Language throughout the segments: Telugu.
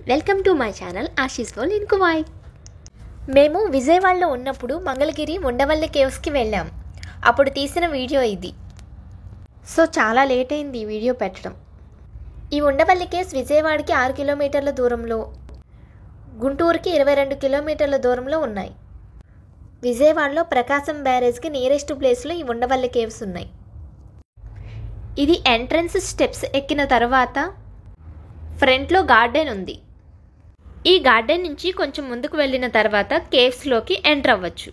Welcome to my channel Ashi's world in Kuwait. మేము విజయవాడలో ఉన్నప్పుడు మంగళగిరి ఉండవల్లి కేవ్స్కి వెళ్ళాం. అప్పుడు తీసిన వీడియో ఇది. సో చాలా లేట్ అయింది ఈ వీడియో పెట్టడం. ఈ ఉండవల్లి కేవ్స్ విజయవాడకి 6 కిలోమీటర్ల దూరంలో, గుంటూరుకి 22 కిలోమీటర్ల దూరంలో ఉన్నాయి. విజయవాడలో ప్రకాశం బ్యారేజ్కి నియరెస్ట్ ప్లేస్లో ఈ ఉండవల్లి కేవ్స్ ఉన్నాయి. ఇది ఎంట్రన్స్ స్టెప్స్ ఎక్కిన తర్వాత ఫ్రంట్లో గార్డెన్ ఉంది. ఈ గార్డెన్ నుంచి కొంచెం ముందుకు వెళ్ళిన తర్వాత కేవ్స్లోకి ఎంటర్ అవ్వచ్చు.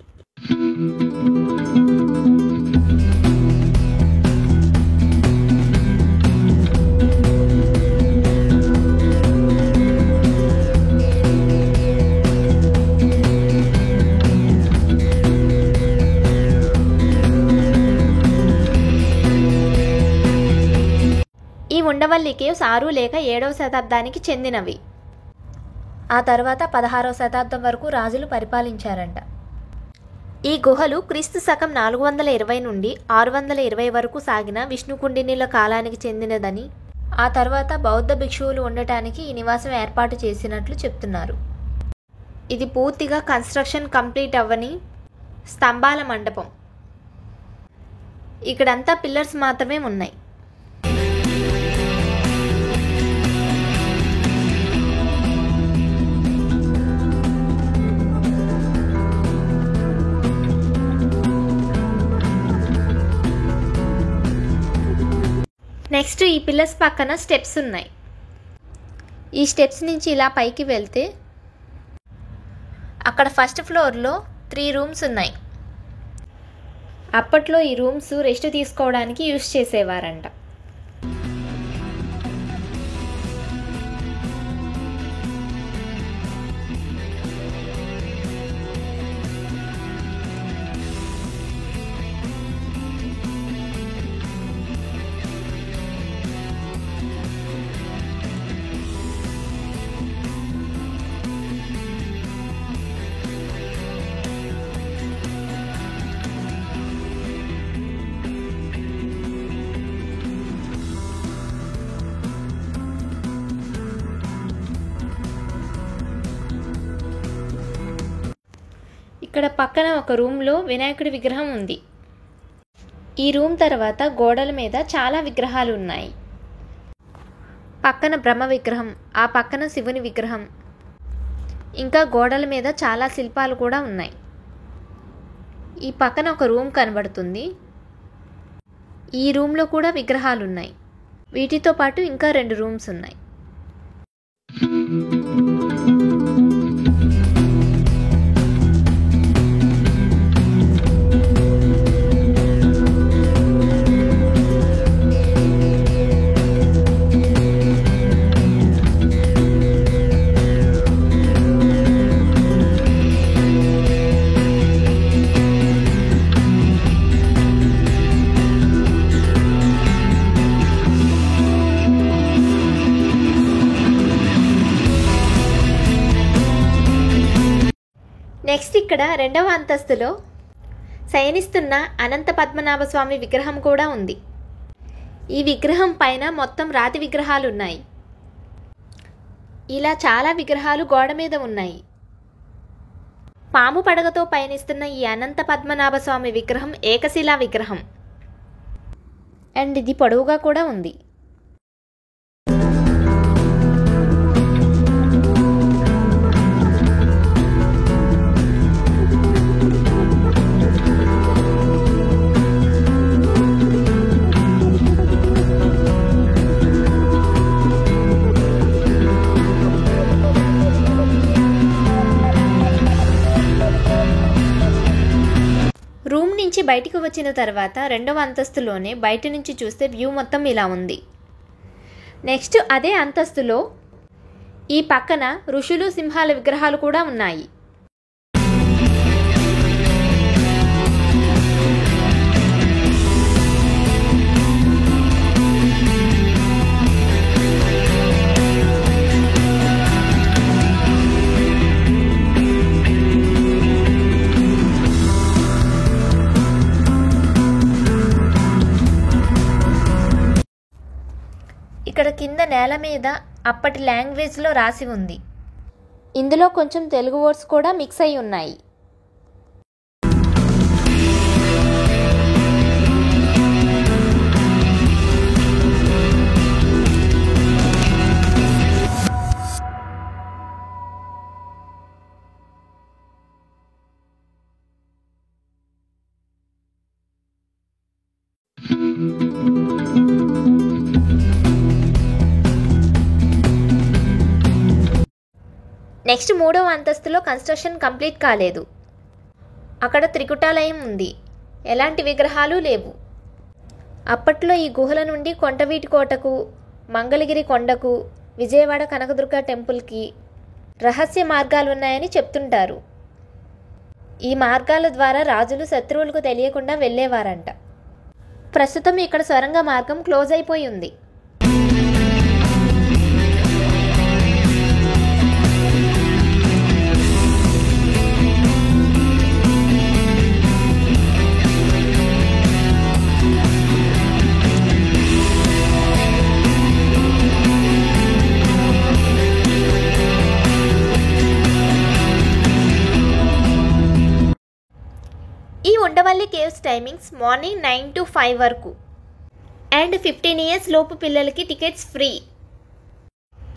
ఈ ఉండవల్లి కేవ్స్ 6 లేక 7వ శతాబ్దానికి చెందినవి. ఆ తర్వాత 16వ శతాబ్దం వరకు రాజులు పరిపాలించారంట. ఈ గుహలు క్రీస్తు శకం 420 నుండి 620 వరకు సాగిన విష్ణుకుండినుల కాలానికి చెందినదని, ఆ తర్వాత బౌద్ధ భిక్షువులు ఉండటానికి ఈ నివాసం ఏర్పాటు చేసినట్లు చెప్తున్నారు. ఇది పూర్తిగా కన్స్ట్రక్షన్ కంప్లీట్ అవ్వని స్తంభాల మండపం. ఇక్కడంతా పిల్లర్స్ మాత్రమే ఉన్నాయి. నెక్స్ట్ ఈ పిల్లర్స్ పక్కన స్టెప్స్ ఉన్నాయి. ఈ స్టెప్స్ నుంచి ఇలా పైకి వెళ్తే అక్కడ ఫస్ట్ ఫ్లోర్లో 3 రూమ్స్ ఉన్నాయి. అప్పట్లో ఈ రూమ్స్ రెస్ట్ తీసుకోవడానికి యూజ్ చేసేవారంట. ఇక్కడ పక్కన ఒక రూమ్లో వినాయకుడి విగ్రహం ఉంది. ఈ రూమ్ తర్వాత గోడల మీద చాలా విగ్రహాలు ఉన్నాయి. పక్కన బ్రహ్మ విగ్రహం, ఆ పక్కన శివుని విగ్రహం, ఇంకా గోడల మీద చాలా శిల్పాలు కూడా ఉన్నాయి. ఈ పక్కన ఒక రూమ్ కనబడుతుంది. ఈ రూమ్లో కూడా విగ్రహాలు ఉన్నాయి. వీటితో పాటు ఇంకా 2 రూమ్స్ ఉన్నాయి. నెక్స్ట్ ఇక్కడ 2వ అంతస్తులో శయనిస్తున్న అనంత పద్మనాభ స్వామి విగ్రహం కూడా ఉంది. ఈ విగ్రహం పైన మొత్తం రాతి విగ్రహాలు ఉన్నాయి. ఇలా చాలా విగ్రహాలు గోడ మీద ఉన్నాయి. పాము పడగతో పయనిస్తున్న ఈ అనంత పద్మనాభ స్వామి విగ్రహం ఏకశిలా విగ్రహం అండ్ ఇది పొడవుగా కూడా ఉంది. రూమ్ నుంచి బయటికి వచ్చిన తర్వాత 2వ అంతస్తులోనే బయట నుంచి చూస్తే వ్యూ మొత్తం ఇలా ఉంది. నెక్స్ట్ అదే అంతస్తులో ఈ పక్కన ఋషులు, సింహాల విగ్రహాలు కూడా ఉన్నాయి. ఇక్కడ కింద నేల మీద అప్పటి లాంగ్వేజ్లో రాసి ఉంది. ఇందులో కొంచెం తెలుగు వర్డ్స్ కూడా మిక్స్ అయి ఉన్నాయి. నెక్స్ట్ 3వ అంతస్తులో కన్స్ట్రక్షన్ కంప్లీట్ కాలేదు. అక్కడ త్రికుటాలయం ఉంది. ఎలాంటి విగ్రహాలు లేవు. అప్పట్లో ఈ గుహల నుండి కొండవీటి కోటకు, మంగళగిరి కొండకు, విజయవాడ కనకదుర్గ టెంపుల్కి రహస్య మార్గాలు ఉన్నాయని చెప్తుంటారు. ఈ మార్గాల ద్వారా రాజులు శత్రువులకు తెలియకుండా వెళ్ళేవారంట. ప్రస్తుతం ఇక్కడ సొరంగ మార్గం క్లోజ్ అయిపోయి ఉంది. ఈ Undavalli caves timings morning 9 to 5 వరకు అండ్ 15 years లోపు పిల్లలకి టికెట్స్ ఫ్రీ.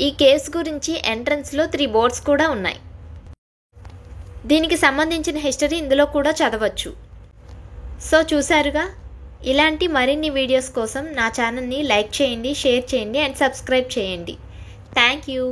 ఈ కేవ్స్ గురించి ఎంట్రన్స్లో 3 బోర్డ్స్ కూడా ఉన్నాయి. దీనికి సంబంధించిన హిస్టరీ ఇందులో కూడా చదవచ్చు. సో చూసారుగా, ఇలాంటి మరిన్ని వీడియోస్ కోసం నా ఛానల్ని లైక్ చేయండి, షేర్ చేయండి అండ్ సబ్స్క్రైబ్ చేయండి. Thank you.